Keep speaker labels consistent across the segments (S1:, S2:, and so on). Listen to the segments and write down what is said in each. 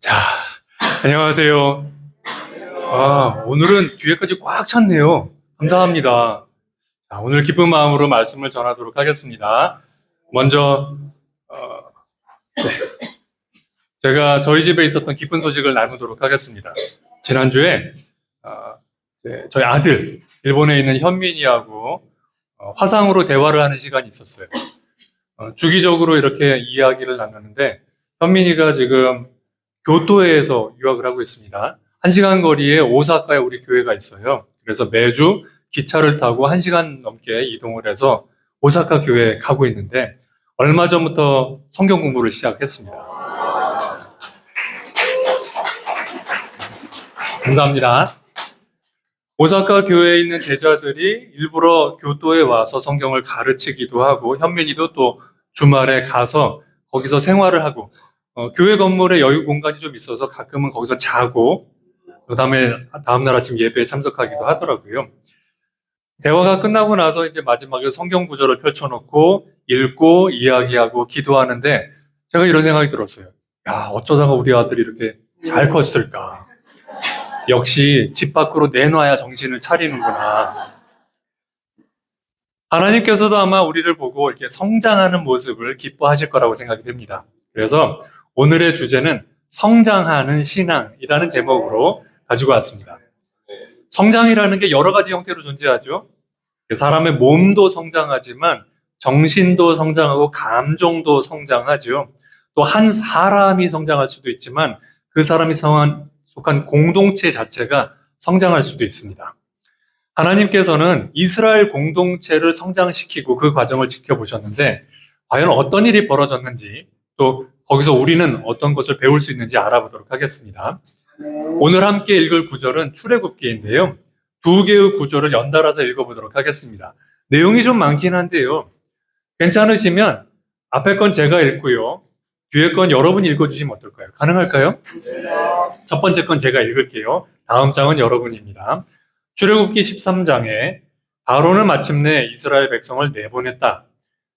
S1: 자, 안녕하세요. 오늘은 뒤에까지 꽉 찼네요. 감사합니다. 자, 오늘 기쁜 마음으로 말씀을 전하도록 하겠습니다. 먼저 제가 저희 집에 있었던 기쁜 소식을 나누도록 하겠습니다. 지난주에 저희 아들, 일본에 있는 현민이하고 화상으로 대화를 하는 시간이 있었어요. 주기적으로 이렇게 이야기를 나누는데 현민이가 지금 교토에서 유학을 하고 있습니다. 1시간 거리에 오사카에 우리 교회가 있어요. 그래서 매주 기차를 타고 1시간 넘게 이동을 해서 오사카 교회에 가고 있는데 얼마 전부터 성경 공부를 시작했습니다. 감사합니다. 오사카 교회에 있는 제자들이 일부러 교토에 와서 성경을 가르치기도 하고 현민이도 또 주말에 가서 거기서 생활을 하고 교회 건물에 여유 공간이 좀 있어서 가끔은 거기서 자고 그다음에 다음날 아침 예배에 참석하기도 하더라고요. 대화가 끝나고 나서 이제 마지막에 성경 구절을 펼쳐놓고 읽고 이야기하고 기도하는데 제가 이런 생각이 들었어요. 야, 어쩌다가 우리 아들이 이렇게 잘 컸을까. 역시 집 밖으로 내놔야 정신을 차리는구나. 하나님께서도 아마 우리를 보고 이렇게 성장하는 모습을 기뻐하실 거라고 생각이 됩니다. 그래서 오늘의 주제는 성장하는 신앙이라는 제목으로 가지고 왔습니다. 성장이라는 게 여러 가지 형태로 존재하죠. 사람의 몸도 성장하지만 정신도 성장하고 감정도 성장하죠. 또 한 사람이 성장할 수도 있지만 그 사람이 속한 공동체 자체가 성장할 수도 있습니다. 하나님께서는 이스라엘 공동체를 성장시키고 그 과정을 지켜보셨는데 과연 어떤 일이 벌어졌는지 또 거기서 우리는 어떤 것을 배울 수 있는지 알아보도록 하겠습니다. 오늘 함께 읽을 구절은 출애굽기인데요. 2개의 구절을 연달아서 읽어보도록 하겠습니다. 내용이 좀 많긴 한데요. 괜찮으시면 앞에 건 제가 읽고요. 뒤에 건 여러분이 읽어주시면 어떨까요? 가능할까요? 첫 번째 건 제가 읽을게요. 다음 장은 여러분입니다. 출애굽기 13장에 바로는 마침내 이스라엘 백성을 내보냈다.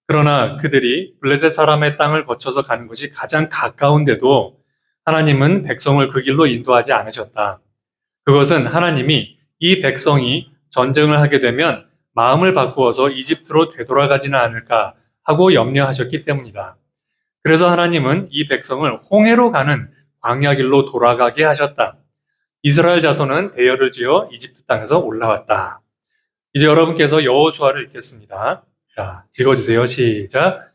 S1: 그러나 그들이 블레셋 사람의 땅을 거쳐서 가는 것이 가장 가까운데도 하나님은 백성을 그 길로 인도하지 않으셨다. 그것은 하나님이 이 백성이 전쟁을 하게 되면 마음을 바꾸어서 이집트로 되돌아가지는 않을까 하고 염려하셨기 때문이다. 그래서 하나님은 이 백성을 홍해로 가는 광야 길로 돌아가게 하셨다. 이스라엘 자손은 대열을 지어 이집트 땅에서 올라왔다. 이제 여러분께서 여호수아를 읽겠습니다. 자, 읽어주세요. 시작.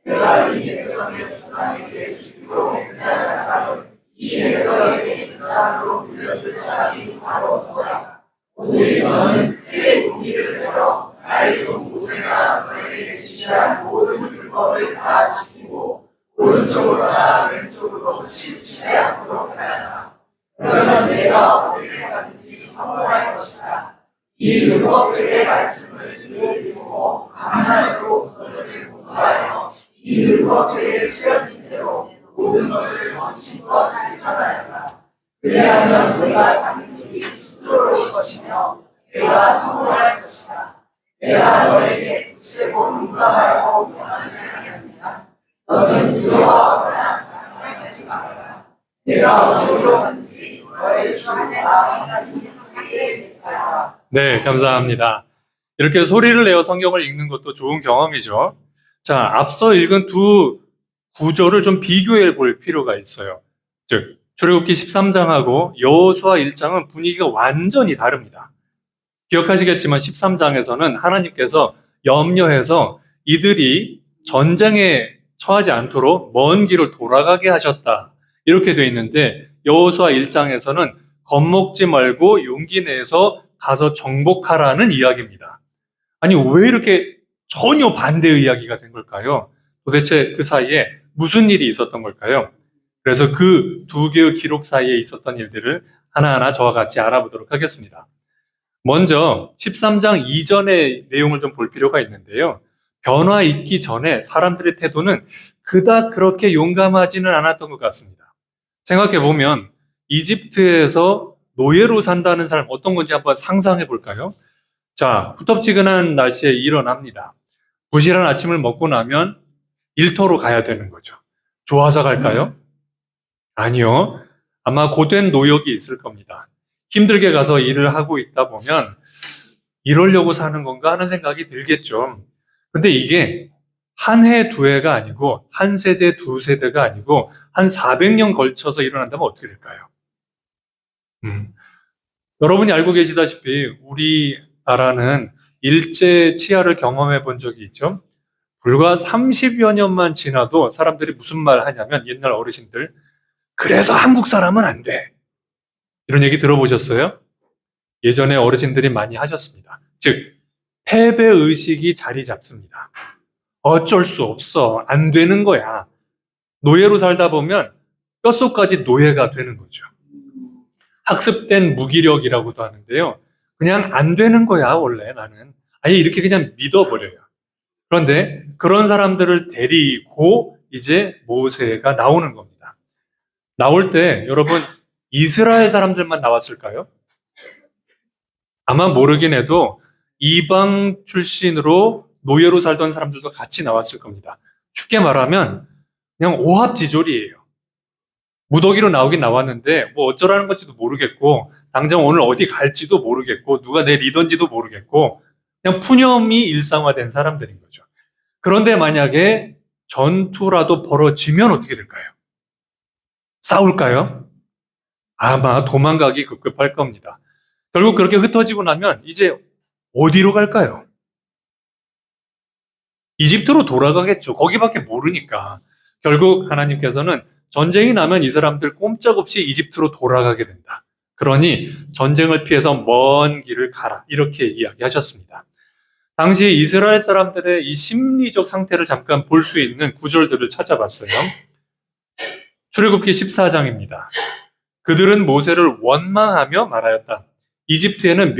S2: 내가 이 백성의 조상에게 주기로 맹세하였다면 이 백성에게 조상으로 물려줄 사람이 바로 너다. 오직 너는 그의 무기를 내어 나의 종 모세가 너에게 지시한 모든 율법을 다 지키고 오른쪽으로나 왼쪽으로 치우치지 않도록 하여라. 그러면 내가 어디를 가든지 성공할 것이다. 이 율법책의 말씀을 이를 읽고 밤낮으로 그것을 공부하여 이 율법책에 쓰여진 대로 모든 것을 정신과 실천하여라. 그리하면 내가 가는 길이 순조로울 것이며 내가 성공할 것이다. 내가 너에게 굳세고 민감하고 명하지 아니하느냐. 너는 두려워하거나 당황하지 말아라. 내가 어디로 가든지 너의 주 하나님이 함께 하라.
S1: 네, 감사합니다. 이렇게 소리를 내어 성경을 읽는 것도 좋은 경험이죠. 자, 앞서 읽은 두 구절을 좀 비교해 볼 필요가 있어요. 즉, 출애굽기 13장하고 여호수아 1장은 분위기가 완전히 다릅니다. 기억하시겠지만 13장에서는 하나님께서 염려해서 이들이 전쟁에 처하지 않도록 먼 길을 돌아가게 하셨다. 이렇게 돼 있는데 여호수아 1장에서는 겁먹지 말고 용기 내서 가서 정복하라는 이야기입니다. 아니, 왜 이렇게 전혀 반대의 이야기가 된 걸까요? 도대체 그 사이에 무슨 일이 있었던 걸까요? 그래서 그 2개의 기록 사이에 있었던 일들을 하나하나 저와 같이 알아보도록 하겠습니다. 먼저 13장 이전의 내용을 좀 볼 필요가 있는데요. 변화 있기 전에 사람들의 태도는 그닥 그렇게 용감하지는 않았던 것 같습니다. 생각해보면 이집트에서 노예로 산다는 사람 어떤 건지 한번 상상해 볼까요? 자, 후텁지근한 날씨에 일어납니다. 부실한 아침을 먹고 나면 일터로 가야 되는 거죠. 좋아서 갈까요? 아니요. 아마 고된 노역이 있을 겁니다. 힘들게 가서 일을 하고 있다 보면 이러려고 사는 건가 하는 생각이 들겠죠. 근데 이게 한 해, 두 해가 아니고 한 세대, 두 세대가 아니고 한 400년 걸쳐서 일어난다면 어떻게 될까요? 여러분이 알고 계시다시피 우리나라는 일제 치하를 경험해 본 적이 있죠. 불과 30여 년만 지나도 사람들이 무슨 말 하냐면 옛날 어르신들, 그래서 한국 사람은 안 돼. 이런 얘기 들어보셨어요? 예전에 어르신들이 많이 하셨습니다. 즉, 패배의식이 자리 잡습니다. 어쩔 수 없어. 안 되는 거야. 노예로 살다 보면 뼛속까지 노예가 되는 거죠. 학습된 무기력이라고도 하는데요. 그냥 안 되는 거야, 원래 나는. 아예 이렇게 그냥 믿어버려요. 그런데 그런 사람들을 데리고 이제 모세가 나오는 겁니다. 나올 때 여러분 이스라엘 사람들만 나왔을까요? 아마 모르긴 해도 이방 출신으로 노예로 살던 사람들도 같이 나왔을 겁니다. 쉽게 말하면 그냥 오합지졸이에요. 무더기로 나오긴 나왔는데 뭐 어쩌라는 건지도 모르겠고 당장 오늘 어디 갈지도 모르겠고 누가 내 리더인지도 모르겠고 그냥 푸념이 일상화된 사람들인 거죠. 그런데 만약에 전투라도 벌어지면 어떻게 될까요? 싸울까요? 아마 도망가기 급급할 겁니다. 결국 그렇게 흩어지고 나면 이제 어디로 갈까요? 이집트로 돌아가겠죠. 거기밖에 모르니까. 결국 하나님께서는 전쟁이 나면 이 사람들 꼼짝없이 이집트로 돌아가게 된다. 그러니 전쟁을 피해서 먼 길을 가라. 이렇게 이야기하셨습니다. 당시 이스라엘 사람들의 이 심리적 상태를 잠깐 볼 수 있는 구절들을 찾아봤어요. 출애굽기 14장입니다. 그들은 모세를 원망하며 말하였다. 이집트에는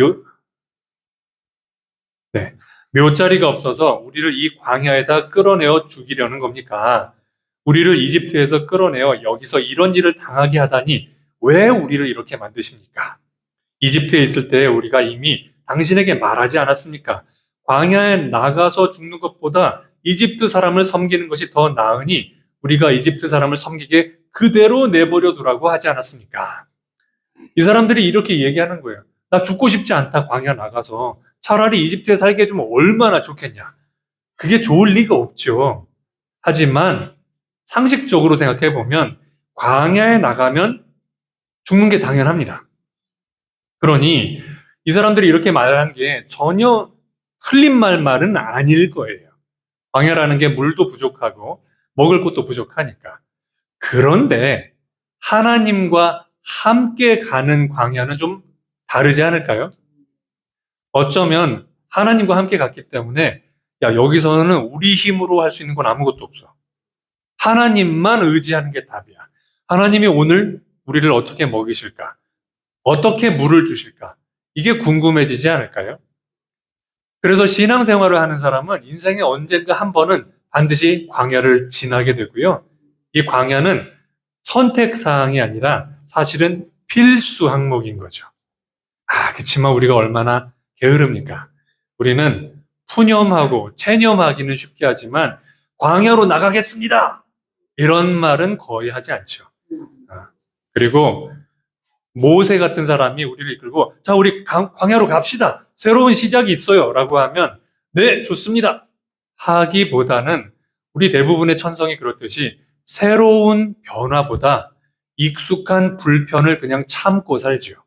S1: 묘자리가 없어서 우리를 이 광야에다 끌어내어 죽이려는 겁니까? 우리를 이집트에서 끌어내어 여기서 이런 일을 당하게 하다니 왜 우리를 이렇게 만드십니까? 이집트에 있을 때 우리가 이미 당신에게 말하지 않았습니까? 광야에 나가서 죽는 것보다 이집트 사람을 섬기는 것이 더 나으니 우리가 이집트 사람을 섬기게 그대로 내버려 두라고 하지 않았습니까? 이 사람들이 이렇게 얘기하는 거예요. 나 죽고 싶지 않다, 광야 나가서. 차라리 이집트에 살게 해주면 얼마나 좋겠냐. 그게 좋을 리가 없죠. 하지만 상식적으로 생각해 보면 광야에 나가면 죽는 게 당연합니다. 그러니 이 사람들이 이렇게 말하는 게 전혀 틀린 말은 아닐 거예요. 광야라는 게 물도 부족하고 먹을 것도 부족하니까. 그런데 하나님과 함께 가는 광야는 좀 다르지 않을까요? 어쩌면 하나님과 함께 갔기 때문에 야, 여기서는 우리 힘으로 할 수 있는 건 아무것도 없어. 하나님만 의지하는 게 답이야. 하나님이 오늘 우리를 어떻게 먹이실까? 어떻게 물을 주실까? 이게 궁금해지지 않을까요? 그래서 신앙생활을 하는 사람은 인생에 언젠가 한 번은 반드시 광야를 지나게 되고요. 이 광야는 선택사항이 아니라 사실은 필수 항목인 거죠. 그치만 우리가 얼마나 게으릅니까? 우리는 푸념하고 체념하기는 쉽게 하지만 광야로 나가겠습니다. 이런 말은 거의 하지 않죠. 그리고 모세 같은 사람이 우리를 이끌고 자, 우리 광야로 갑시다. 새로운 시작이 있어요. 라고 하면 네, 좋습니다. 하기보다는 우리 대부분의 천성이 그렇듯이 새로운 변화보다 익숙한 불편을 그냥 참고 살죠.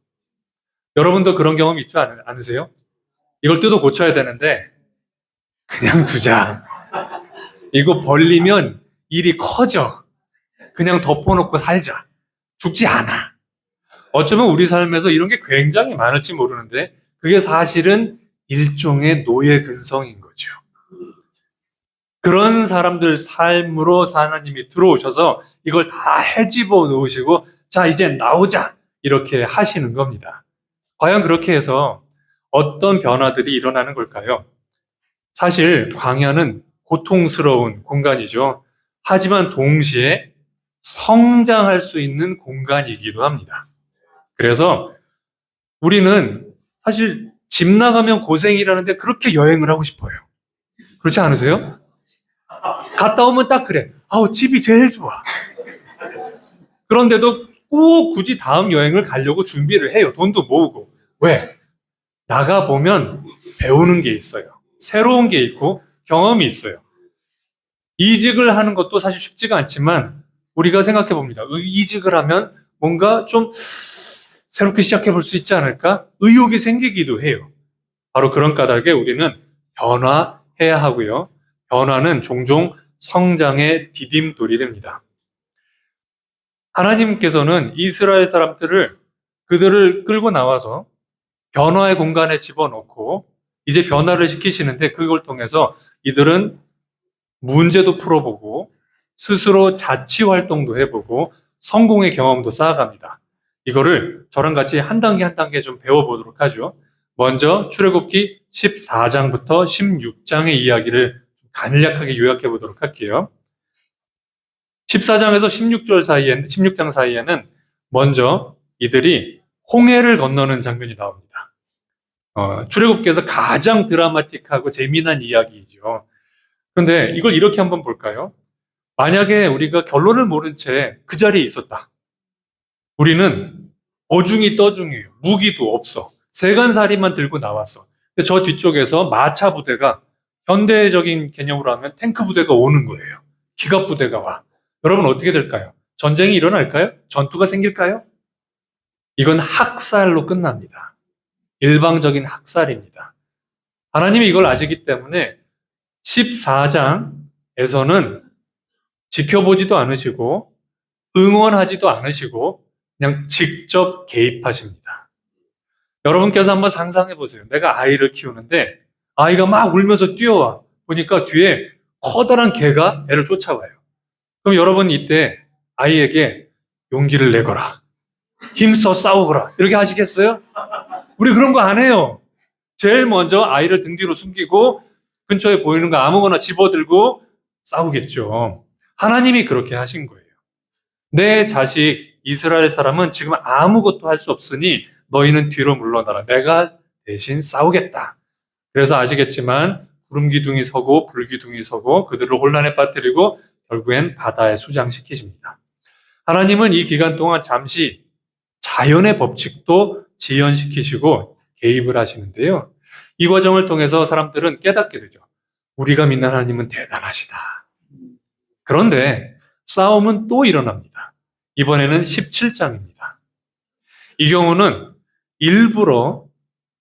S1: 여러분도 그런 경험 있지 않으세요? 이걸 뜯어 고쳐야 되는데 그냥 두자. 이거 벌리면 일이 커져. 그냥 덮어놓고 살자. 죽지 않아. 어쩌면 우리 삶에서 이런 게 굉장히 많을지 모르는데 그게 사실은 일종의 노예 근성인 거죠. 그런 사람들 삶으로 하나님이 들어오셔서 이걸 다 헤집어 놓으시고 자, 이제 나오자. 이렇게 하시는 겁니다. 과연 그렇게 해서 어떤 변화들이 일어나는 걸까요? 사실 광야는 고통스러운 공간이죠. 하지만 동시에 성장할 수 있는 공간이기도 합니다. 그래서 우리는 사실 집 나가면 고생이라는데 그렇게 여행을 하고 싶어요. 그렇지 않으세요? 갔다 오면 딱 그래. 아우, 집이 제일 좋아. 그런데도 꼭 굳이 다음 여행을 가려고 준비를 해요. 돈도 모으고. 왜? 나가보면 배우는 게 있어요. 새로운 게 있고 경험이 있어요. 이직을 하는 것도 사실 쉽지가 않지만 우리가 생각해 봅니다. 이직을 하면 뭔가 좀 새롭게 시작해 볼 수 있지 않을까? 의욕이 생기기도 해요. 바로 그런 까닭에 우리는 변화해야 하고요. 변화는 종종 성장의 디딤돌이 됩니다. 하나님께서는 이스라엘 사람들을 그들을 끌고 나와서 변화의 공간에 집어넣고 이제 변화를 시키시는데 그걸 통해서 이들은 문제도 풀어보고 스스로 자치 활동도 해보고 성공의 경험도 쌓아갑니다. 이거를 저랑 같이 한 단계 한 단계 좀 배워보도록 하죠. 먼저 출애굽기 14장부터 16장의 이야기를 간략하게 요약해 보도록 할게요. 14장에서 16장 사이에는 먼저 이들이 홍해를 건너는 장면이 나옵니다. 출애굽기에서 가장 드라마틱하고 재미난 이야기이죠. 그런데 이걸 이렇게 한번 볼까요? 만약에 우리가 결론을 모른 채 그 자리에 있었다. 우리는 어중이 떠중이에요. 무기도 없어. 세간살이만 들고 나왔어. 근데 저 뒤쪽에서 마차 부대가 현대적인 개념으로 하면 탱크 부대가 오는 거예요. 기갑 부대가 와. 여러분 어떻게 될까요? 전쟁이 일어날까요? 전투가 생길까요? 이건 학살로 끝납니다. 일방적인 학살입니다. 하나님이 이걸 아시기 때문에 14장에서는 지켜보지도 않으시고 응원하지도 않으시고 그냥 직접 개입하십니다. 여러분께서 한번 상상해 보세요. 내가 아이를 키우는데 아이가 막 울면서 뛰어와. 보니까 뒤에 커다란 개가 애를 쫓아와요. 그럼 여러분 이때 아이에게 용기를 내거라. 힘써 싸우거라. 이렇게 하시겠어요? 우리 그런 거 안 해요. 제일 먼저 아이를 등 뒤로 숨기고 근처에 보이는 거 아무거나 집어들고 싸우겠죠. 하나님이 그렇게 하신 거예요. 내 자식 이스라엘 사람은 지금 아무것도 할 수 없으니 너희는 뒤로 물러나라. 내가 대신 싸우겠다. 그래서 아시겠지만 구름기둥이 서고 불기둥이 서고 그들을 혼란에 빠뜨리고 결국엔 바다에 수장시키십니다. 하나님은 이 기간 동안 잠시 자연의 법칙도 지연시키시고 개입을 하시는데요. 이 과정을 통해서 사람들은 깨닫게 되죠. 우리가 믿는 하나님은 대단하시다. 그런데 싸움은 또 일어납니다. 이번에는 17장입니다. 이 경우는 일부러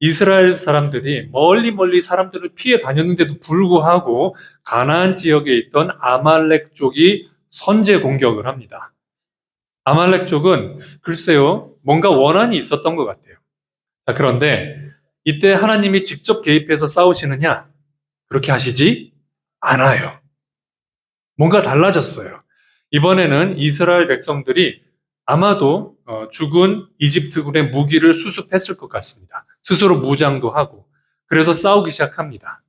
S1: 이스라엘 사람들이 멀리 사람들을 피해 다녔는데도 불구하고 가나안 지역에 있던 아말렉 쪽이 선제 공격을 합니다. 아말렉 쪽은 글쎄요, 뭔가 원한이 있었던 것 같아요. 자, 그런데 이때 하나님이 직접 개입해서 싸우시느냐? 그렇게 하시지 않아요. 뭔가 달라졌어요. 이번에는 이스라엘 백성들이 아마도 죽은 이집트군의 무기를 수습했을 것 같습니다. 스스로 무장도 하고 그래서 싸우기 시작합니다.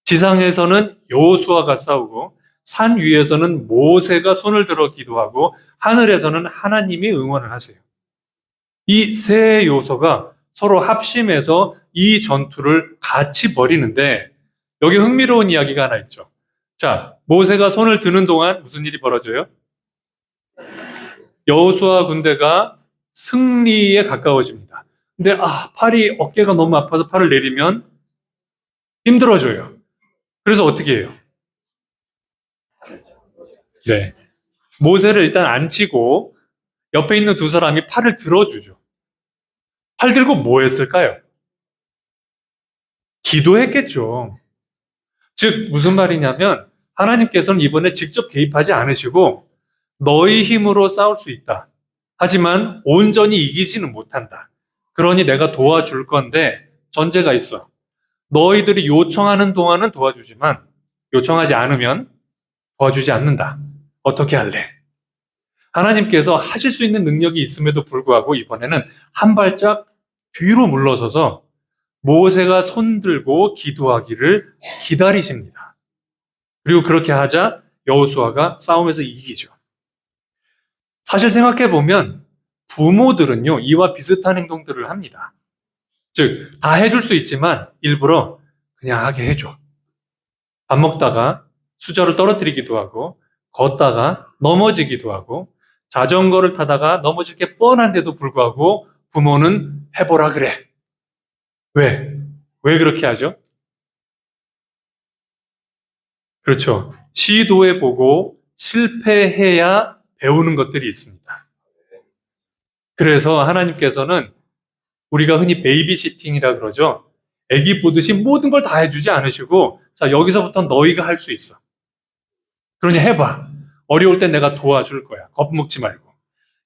S1: 지상에서는 여호수아가 싸우고 산 위에서는 모세가 손을 들어 기도하고 하늘에서는 하나님이 응원을 하세요. 이 세 요소가 서로 합심해서 이 전투를 같이 벌이는데 여기 흥미로운 이야기가 하나 있죠. 자, 모세가 손을 드는 동안 무슨 일이 벌어져요? 여호수아 군대가 승리에 가까워집니다. 근데 팔이 어깨가 너무 아파서 팔을 내리면 힘들어져요. 그래서 어떻게 해요? 네. 모세를 일단 앉히고 옆에 있는 두 사람이 팔을 들어주죠. 팔 들고 뭐 했을까요? 기도했겠죠. 즉 무슨 말이냐면 하나님께서는 이번에 직접 개입하지 않으시고 너희 힘으로 싸울 수 있다. 하지만 온전히 이기지는 못한다. 그러니 내가 도와줄 건데 전제가 있어. 너희들이 요청하는 동안은 도와주지만 요청하지 않으면 도와주지 않는다. 어떻게 할래? 하나님께서 하실 수 있는 능력이 있음에도 불구하고 이번에는 한 발짝 뒤로 물러서서 모세가 손들고 기도하기를 기다리십니다. 그리고 그렇게 하자 여호수아가 싸움에서 이기죠. 사실 생각해보면 부모들은요, 이와 비슷한 행동들을 합니다. 즉, 다 해줄 수 있지만 일부러 그냥 하게 해줘. 밥 먹다가 수저를 떨어뜨리기도 하고, 걷다가 넘어지기도 하고, 자전거를 타다가 넘어질 게 뻔한데도 불구하고 부모는 해보라 그래. 왜? 왜 그렇게 하죠? 그렇죠. 시도해보고 실패해야 배우는 것들이 있습니다. 그래서 하나님께서는 우리가 흔히 베이비시팅이라 그러죠. 애기 보듯이 모든 걸 다 해주지 않으시고, 자, 여기서부터 너희가 할 수 있어. 그러니 해봐. 어려울 땐 내가 도와줄 거야. 겁먹지 말고.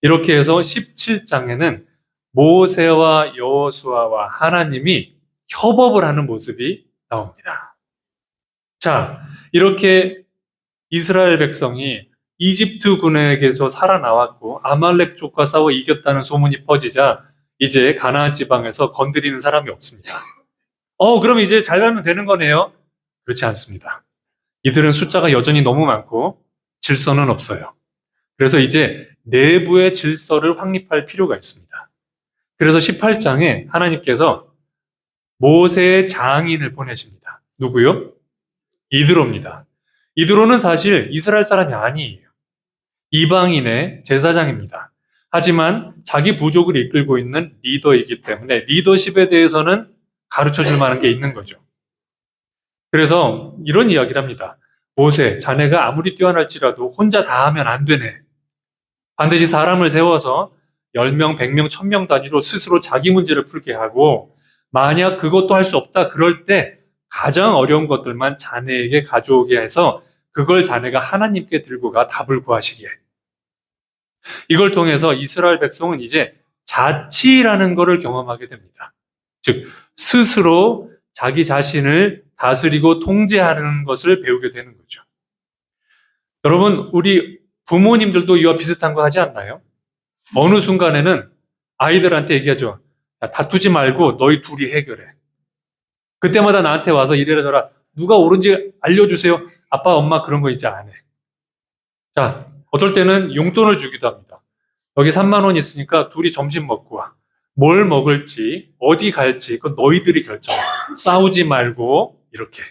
S1: 이렇게 해서 17장에는 모세와 여호수아와 하나님이 협업을 하는 모습이 나옵니다. 자, 이렇게 이스라엘 백성이 이집트 군에게서 살아나왔고 아말렉 족과 싸워 이겼다는 소문이 퍼지자 이제 가나안 지방에서 건드리는 사람이 없습니다. 그럼 이제 잘 살면 되는 거네요? 그렇지 않습니다. 이들은 숫자가 여전히 너무 많고 질서는 없어요. 그래서 이제 내부의 질서를 확립할 필요가 있습니다. 그래서 18장에 하나님께서 모세의 장인을 보내십니다. 누구요? 이드로입니다. 이드로는 사실 이스라엘 사람이 아니에요. 이방인의 제사장입니다. 하지만 자기 부족을 이끌고 있는 리더이기 때문에 리더십에 대해서는 가르쳐 줄 만한 게 있는 거죠. 그래서 이런 이야기를 합니다. 모세, 자네가 아무리 뛰어날지라도 혼자 다 하면 안 되네. 반드시 사람을 세워서 10명, 100명, 1000명 단위로 스스로 자기 문제를 풀게 하고 만약 그것도 할 수 없다 그럴 때 가장 어려운 것들만 자네에게 가져오게 해서 그걸 자네가 하나님께 들고 가 답을 구하시게. 이걸 통해서 이스라엘 백성은 이제 자치라는 것을 경험하게 됩니다. 즉 스스로 자기 자신을 다스리고 통제하는 것을 배우게 되는 거죠. 여러분, 우리 부모님들도 이와 비슷한 거 하지 않나요? 어느 순간에는 아이들한테 얘기하죠. 야, 다투지 말고 너희 둘이 해결해. 그때마다 나한테 와서 이래라 저라 누가 옳은지 알려주세요. 아빠, 엄마 그런 거 이제 안 해. 자, 어떨 때는 용돈을 주기도 합니다. 여기 3만 원 있으니까 둘이 점심 먹고 와. 뭘 먹을지, 어디 갈지 그건 너희들이 결정해. 싸우지 말고 이렇게.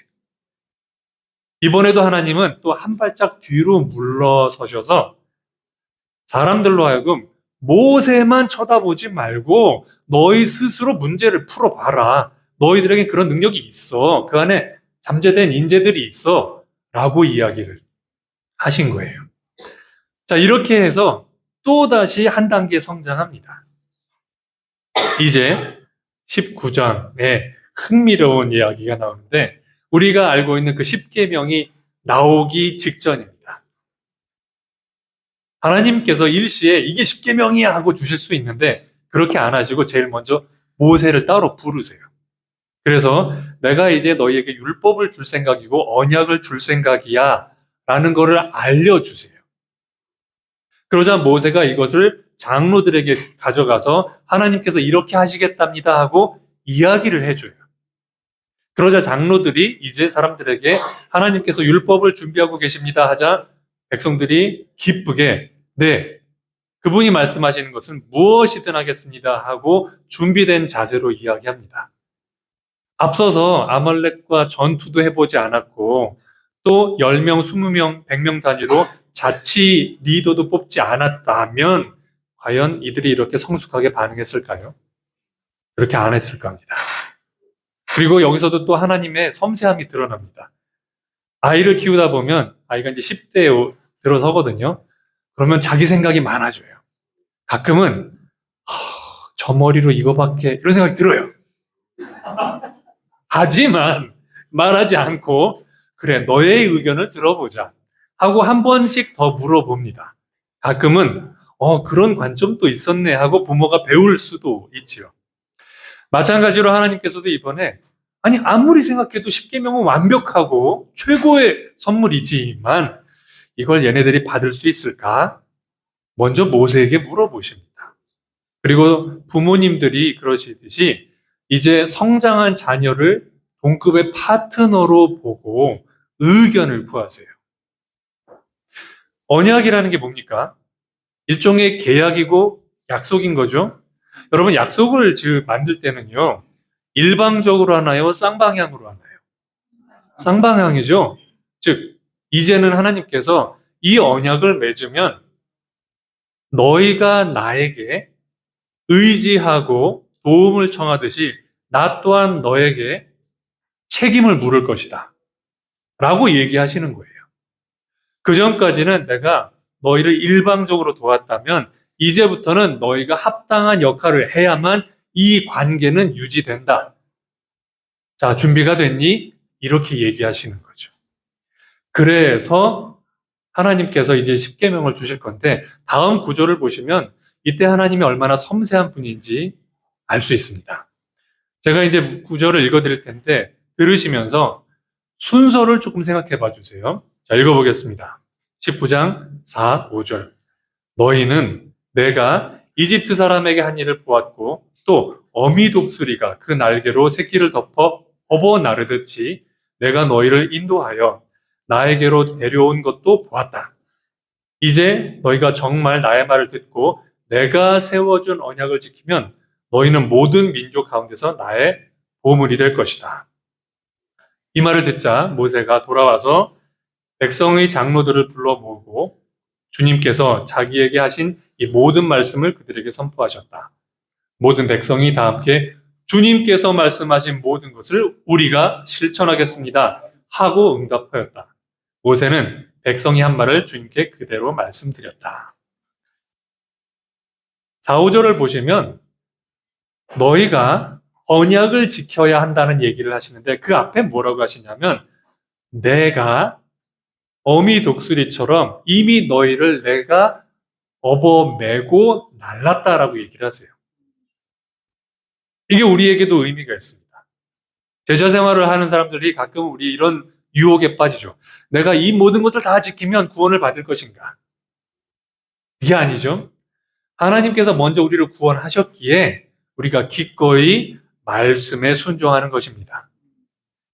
S1: 이번에도 하나님은 또 한 발짝 뒤로 물러서셔서 사람들로 하여금 모세만 쳐다보지 말고 너희 스스로 문제를 풀어봐라. 너희들에게 그런 능력이 있어. 그 안에 잠재된 인재들이 있어. 라고 이야기를 하신 거예요. 자, 이렇게 해서 또다시 한 단계 성장합니다. 이제 19장에 흥미로운 이야기가 나오는데 우리가 알고 있는 그 10계명이 나오기 직전입니다. 하나님께서 일시에 이게 10계명이야 하고 주실 수 있는데 그렇게 안 하시고 제일 먼저 모세를 따로 부르세요. 그래서 내가 이제 너희에게 율법을 줄 생각이고 언약을 줄 생각이야 라는 것을 알려주세요. 그러자 모세가 이것을 장로들에게 가져가서 하나님께서 이렇게 하시겠답니다 하고 이야기를 해줘요. 그러자 장로들이 이제 사람들에게 하나님께서 율법을 준비하고 계십니다 하자 백성들이 기쁘게 네, 그분이 말씀하시는 것은 무엇이든 하겠습니다 하고 준비된 자세로 이야기합니다. 앞서서 아말렉과 전투도 해보지 않았고 또 10명, 20명, 100명 단위로 자치 리더도 뽑지 않았다면 과연 이들이 이렇게 성숙하게 반응했을까요? 그렇게 안 했을 겁니다. 그리고 여기서도 또 하나님의 섬세함이 드러납니다. 아이를 키우다 보면 아이가 이제 10대에 들어서거든요. 그러면 자기 생각이 많아져요. 가끔은 저 머리로 이거밖에 이런 생각이 들어요. 하지만 말하지 않고 그래 너의 의견을 들어보자 하고 한 번씩 더 물어봅니다. 가끔은 그런 관점도 있었네 하고 부모가 배울 수도 있지요. 마찬가지로 하나님께서도 이번에 아무리 생각해도 10계명은 완벽하고 최고의 선물이지만 이걸 얘네들이 받을 수 있을까? 먼저 모세에게 물어보십니다. 그리고 부모님들이 그러시듯이 이제 성장한 자녀를 동급의 파트너로 보고 의견을 구하세요. 언약이라는 게 뭡니까? 일종의 계약이고 약속인 거죠. 여러분, 약속을 만들 때는요, 일방적으로 하나요? 쌍방향으로 하나요? 쌍방향이죠. 즉, 이제는 하나님께서 이 언약을 맺으면 너희가 나에게 의지하고 도움을 청하듯이 나 또한 너에게 책임을 물을 것이다. 라고 얘기하시는 거예요. 그 전까지는 내가 너희를 일방적으로 도왔다면 이제부터는 너희가 합당한 역할을 해야만 이 관계는 유지된다. 자, 준비가 됐니? 이렇게 얘기하시는 거죠. 그래서 하나님께서 이제 십계명을 주실 건데 다음 구절을 보시면 이때 하나님이 얼마나 섬세한 분인지 알 수 있습니다. 제가 이제 구절을 읽어드릴 텐데 들으시면서 순서를 조금 생각해 봐 주세요. 자, 읽어보겠습니다. 19장 4, 5절. 너희는 내가 이집트 사람에게 한 일을 보았고 또 어미 독수리가 그 날개로 새끼를 덮어 업어 나르듯이 내가 너희를 인도하여 나에게로 데려온 것도 보았다. 이제 너희가 정말 나의 말을 듣고 내가 세워준 언약을 지키면 너희는 모든 민족 가운데서 나의 보물이 될 것이다. 이 말을 듣자 모세가 돌아와서 백성의 장로들을 불러 모으고 주님께서 자기에게 하신 이 모든 말씀을 그들에게 선포하셨다. 모든 백성이 다 함께 주님께서 말씀하신 모든 것을 우리가 실천하겠습니다 하고 응답하였다. 모세는 백성이 한 말을 주님께 그대로 말씀드렸다. 4, 5절을 보시면 너희가 언약을 지켜야 한다는 얘기를 하시는데 그 앞에 뭐라고 하시냐면 내가 어미 독수리처럼 이미 너희를 내가 업어매고 날랐다라고 얘기를 하세요. 이게 우리에게도 의미가 있습니다. 제자 생활을 하는 사람들이 가끔 우리 이런 유혹에 빠지죠. 내가 이 모든 것을 다 지키면 구원을 받을 것인가? 이게 아니죠. 하나님께서 먼저 우리를 구원하셨기에 우리가 기꺼이 말씀에 순종하는 것입니다.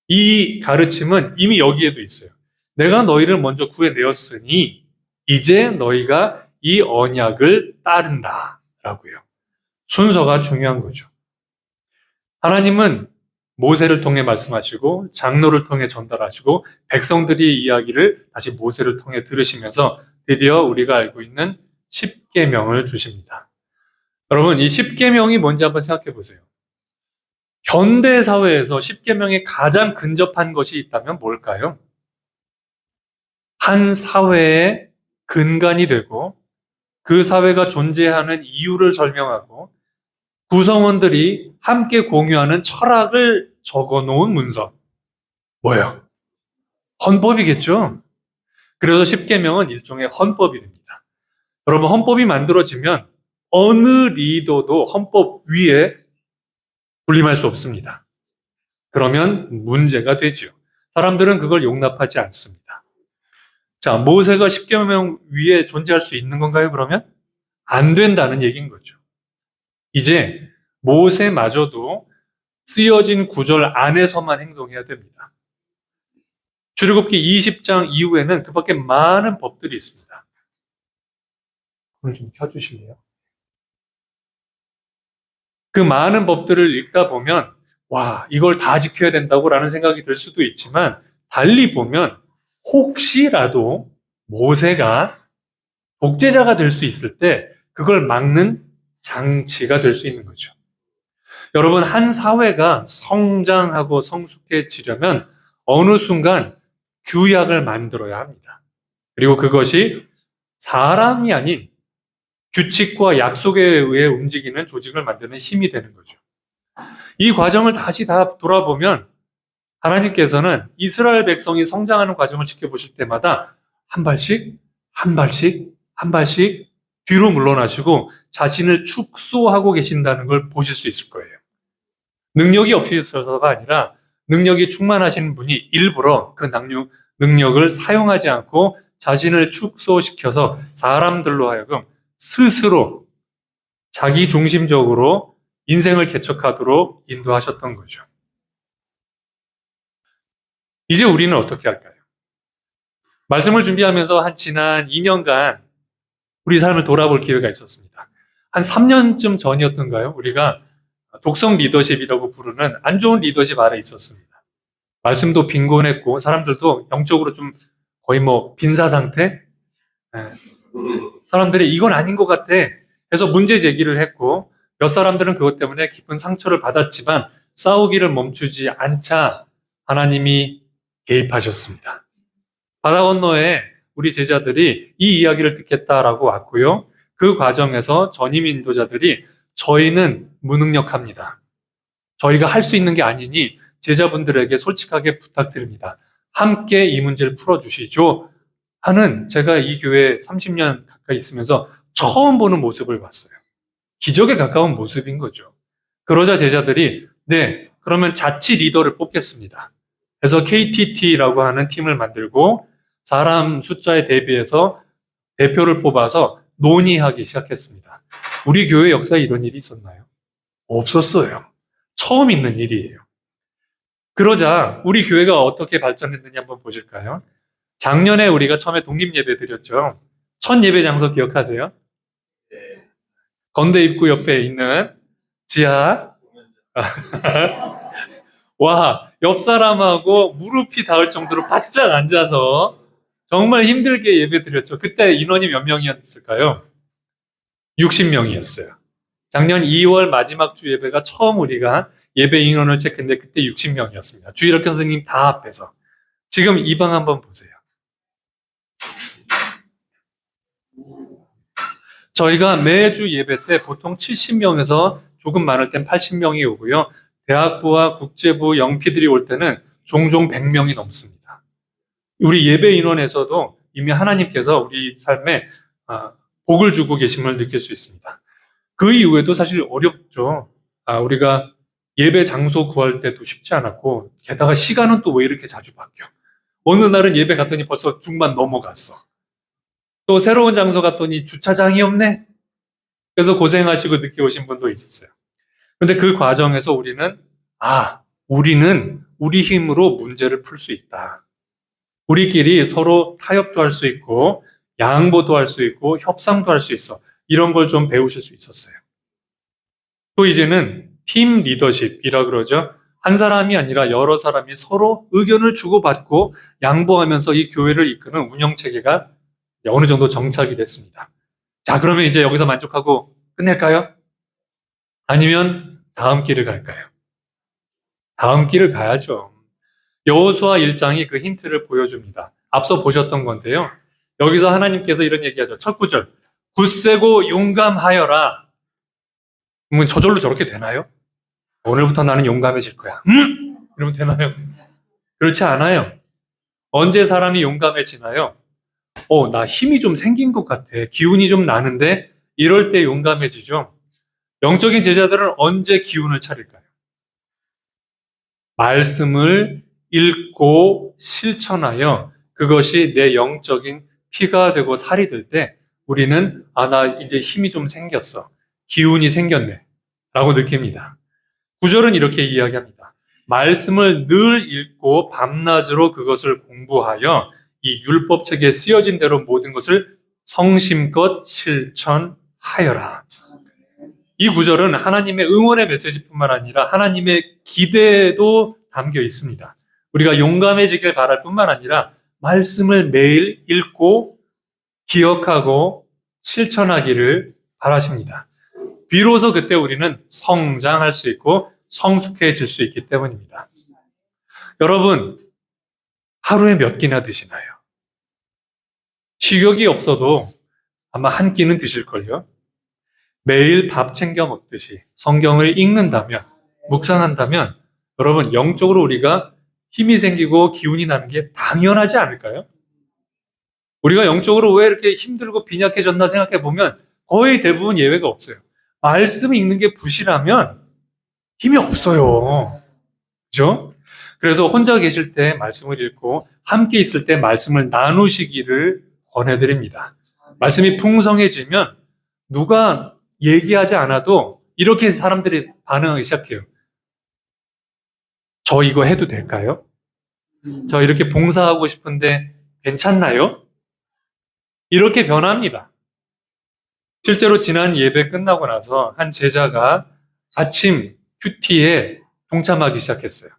S1: 이 가르침은 이미 여기에도 있어요. 내가 너희를 먼저 구해내었으니 이제 너희가 이 언약을 따른다 라고요. 순서가 중요한 거죠. 하나님은 모세를 통해 말씀하시고 장로를 통해 전달하시고 백성들이 이야기를 다시 모세를 통해 들으시면서 드디어 우리가 알고 있는 십계명을 주십니다. 여러분, 이 십계명이 뭔지 한번 생각해 보세요. 현대 사회에서 십계명에 가장 근접한 것이 있다면 뭘까요? 한 사회의 근간이 되고 그 사회가 존재하는 이유를 설명하고 구성원들이 함께 공유하는 철학을 적어놓은 문서. 뭐예요? 헌법이겠죠? 그래서 십계명은 일종의 헌법이 됩니다. 여러분, 헌법이 만들어지면 어느 리더도 헌법 위에 군림할 수 없습니다. 그러면 문제가 되죠. 사람들은 그걸 용납하지 않습니다. 자, 모세가 십계명 위에 존재할 수 있는 건가요, 그러면? 안 된다는 얘기인 거죠. 이제 모세마저도 쓰여진 구절 안에서만 행동해야 됩니다. 출애굽기 20장 이후에는 그 밖에 많은 법들이 있습니다. 오늘 좀 켜주실래요? 그 많은 법들을 읽다 보면 와, 이걸 다 지켜야 된다고라는 생각이 들 수도 있지만 달리 보면 혹시라도 모세가 독재자가 될 수 있을 때 그걸 막는 장치가 될 수 있는 거죠. 여러분, 한 사회가 성장하고 성숙해지려면 어느 순간 규약을 만들어야 합니다. 그리고 그것이 사람이 아닌 규칙과 약속에 의해 움직이는 조직을 만드는 힘이 되는 거죠. 이 과정을 다시 다 돌아보면 하나님께서는 이스라엘 백성이 성장하는 과정을 지켜보실 때마다 한 발씩, 한 발씩, 한 발씩 뒤로 물러나시고 자신을 축소하고 계신다는 걸 보실 수 있을 거예요. 능력이 없어서가 아니라 능력이 충만하신 분이 일부러 그 능력을 사용하지 않고 자신을 축소시켜서 사람들로 하여금 스스로 자기 중심적으로 인생을 개척하도록 인도하셨던 거죠. 이제 우리는 어떻게 할까요? 말씀을 준비하면서 한 지난 2년간 우리 삶을 돌아볼 기회가 있었습니다. 한 3년쯤 전이었던가요? 우리가 독성 리더십이라고 부르는 안 좋은 리더십 아래 있었습니다. 말씀도 빈곤했고 사람들도 영적으로 좀 거의 뭐 빈사 상태? 예. 사람들이 이건 아닌 것 같아 해서 문제 제기를 했고 몇 사람들은 그것 때문에 깊은 상처를 받았지만 싸우기를 멈추지 않자 하나님이 개입하셨습니다. 바다 건너에 우리 제자들이 이 이야기를 듣겠다라고 왔고요. 그 과정에서 전임 인도자들이 저희는 무능력합니다. 저희가 할 수 있는 게 아니니 제자분들에게 솔직하게 부탁드립니다. 함께 이 문제를 풀어주시죠. 하는 제가 이 교회에 30년 가까이 있으면서 처음 보는 모습을 봤어요. 기적에 가까운 모습인 거죠. 그러자 제자들이 네, 그러면 자치 리더를 뽑겠습니다. 그래서 KTT라고 하는 팀을 만들고 사람 숫자에 대비해서 대표를 뽑아서 논의하기 시작했습니다. 우리 교회 역사에 이런 일이 있었나요? 없었어요. 처음 있는 일이에요. 그러자 우리 교회가 어떻게 발전했는지 한번 보실까요? 작년에 우리가 처음에 독립예배 드렸죠. 첫 예배 장소 기억하세요? 건대 입구 옆에 있는 지하. 와, 옆 사람하고 무릎이 닿을 정도로 바짝 앉아서 정말 힘들게 예배 드렸죠. 그때 인원이 몇 명이었을까요? 60명이었어요. 작년 2월 마지막 주 예배가 처음 우리가 예배 인원을 체크했는데 그때 60명이었습니다. 주일학교 선생님 다 앞에서. 지금 이 방 한번 보세요. 저희가 매주 예배 때 보통 70명에서 조금 많을 땐 80명이 오고요. 대학부와 국제부 영피들이 올 때는 종종 100명이 넘습니다. 우리 예배 인원에서도 이미 하나님께서 우리 삶에 복을 주고 계심을 느낄 수 있습니다. 그 이후에도 사실 어렵죠. 우리가 예배 장소 구할 때도 쉽지 않았고 게다가 시간은 또 왜 이렇게 자주 바뀌어. 어느 날은 예배 갔더니 벌써 중반 넘어갔어. 또 새로운 장소 갔더니 주차장이 없네. 그래서 고생하시고 늦게 오신 분도 있었어요. 그런데 그 과정에서 우리는 우리 힘으로 문제를 풀 수 있다. 우리끼리 서로 타협도 할 수 있고 양보도 할 수 있고 협상도 할 수 있어. 이런 걸 좀 배우실 수 있었어요. 또 이제는 팀 리더십이라 그러죠. 한 사람이 아니라 여러 사람이 서로 의견을 주고받고 양보하면서 이 교회를 이끄는 운영체계가 어느 정도 정착이 됐습니다. 자, 그러면 이제 여기서 만족하고 끝낼까요? 아니면 다음 길을 갈까요? 다음 길을 가야죠. 여호수아 1장이 그 힌트를 보여줍니다. 앞서 보셨던 건데요. 여기서 하나님께서 이런 얘기하죠. 첫 구절. 굳세고 용감하여라. 그러면 저절로 저렇게 되나요? 오늘부터 나는 용감해질 거야. 이러면 되나요? 그렇지 않아요. 언제 사람이 용감해지나요? 나 힘이 좀 생긴 것 같아. 기운이 좀 나는데 이럴 때 용감해지죠. 영적인 제자들은 언제 기운을 차릴까요? 말씀을 읽고 실천하여 그것이 내 영적인 피가 되고 살이 될 때 우리는 나 이제 힘이 좀 생겼어. 기운이 생겼네. 라고 느낍니다. 구절은 이렇게 이야기합니다. 말씀을 늘 읽고 밤낮으로 그것을 공부하여 이 율법책에 쓰여진 대로 모든 것을 성심껏 실천하여라. 이 구절은 하나님의 응원의 메시지뿐만 아니라 하나님의 기대도 담겨 있습니다. 우리가 용감해지길 바랄 뿐만 아니라 말씀을 매일 읽고 기억하고 실천하기를 바라십니다. 비로소 그때 우리는 성장할 수 있고 성숙해질 수 있기 때문입니다. 여러분, 하루에 몇 끼나 드시나요? 식욕이 없어도 아마 한 끼는 드실걸요? 매일 밥 챙겨 먹듯이 성경을 읽는다면, 묵상한다면 여러분, 영적으로 우리가 힘이 생기고 기운이 나는 게 당연하지 않을까요? 우리가 영적으로 왜 이렇게 힘들고 빈약해졌나 생각해 보면 거의 대부분 예외가 없어요. 말씀 읽는 게 부실하면 힘이 없어요. 그죠? 그래서 혼자 계실 때 말씀을 읽고 함께 있을 때 말씀을 나누시기를 권해드립니다. 말씀이 풍성해지면 누가 얘기하지 않아도 이렇게 사람들이 반응하기 시작해요. 저 이거 해도 될까요? 저 이렇게 봉사하고 싶은데 괜찮나요? 이렇게 변합니다. 실제로 지난 예배 끝나고 나서 한 제자가 아침 큐티에 동참하기 시작했어요.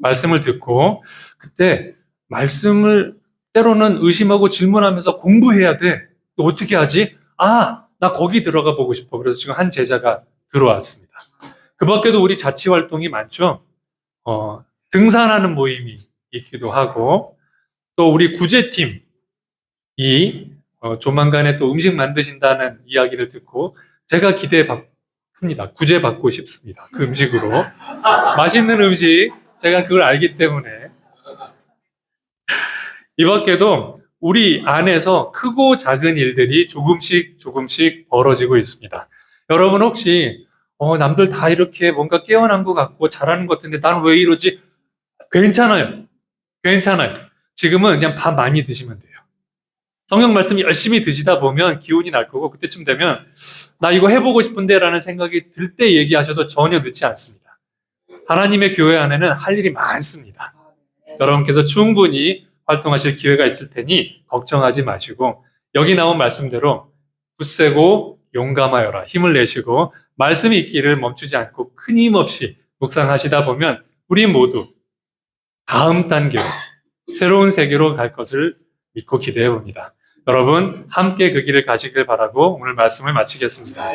S1: 말씀을 듣고 그때 말씀을 때로는 의심하고 질문하면서 공부해야 돼. 또 어떻게 하지? 나 거기 들어가 보고 싶어. 그래서 지금 한 제자가 들어왔습니다. 그 밖에도 우리 자치 활동이 많죠. 등산하는 모임이 있기도 하고 또 우리 구제팀이 조만간에 또 음식 만드신다는 이야기를 듣고 제가 큽니다. 구제받고 싶습니다. 그 음식으로. 맛있는 음식, 제가 그걸 알기 때문에. 이 밖에도 우리 안에서 크고 작은 일들이 조금씩 벌어지고 있습니다. 여러분 혹시 남들 다 이렇게 뭔가 깨어난 것 같고 잘하는 것 같은데 나는 왜 이러지? 괜찮아요. 지금은 그냥 밥 많이 드시면 돼요. 성경 말씀 열심히 드시다 보면 기운이 날 거고 그때쯤 되면 나 이거 해보고 싶은데 라는 생각이 들 때 얘기하셔도 전혀 늦지 않습니다. 하나님의 교회 안에는 할 일이 많습니다. 여러분께서 충분히 활동하실 기회가 있을 테니 걱정하지 마시고 여기 나온 말씀대로 굳세고 용감하여라 힘을 내시고 말씀이 있기를 멈추지 않고 끊임없이 묵상하시다 보면 우리 모두 다음 단계로 새로운 세계로 갈 것을 믿고 기대해 봅니다. 여러분 함께 그 길을 가시길 바라고 오늘 말씀을 마치겠습니다.